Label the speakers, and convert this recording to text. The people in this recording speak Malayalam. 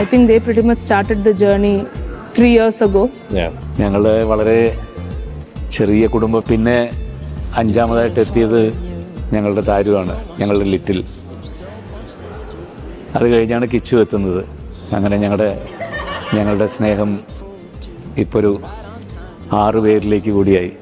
Speaker 1: I think they pretty much started the journey 3 years ago.
Speaker 2: ഞങ്ങൾ വളരെ ചെറിയ കുടുംബം. പിന്നെ അഞ്ചാമതായിട്ട് എത്തിയത് ഞങ്ങളുടെ താരുവാണ്, ഞങ്ങളുടെ ലിറ്റിൽ. അത് കഴിഞ്ഞാണ് കിച്ചു എത്തുന്നത്. അങ്ങനെ ഞങ്ങളുടെ സ്നേഹം ഇപ്പോൾ ഒരു 6 പേരിലേക്ക് കൂടിയായി.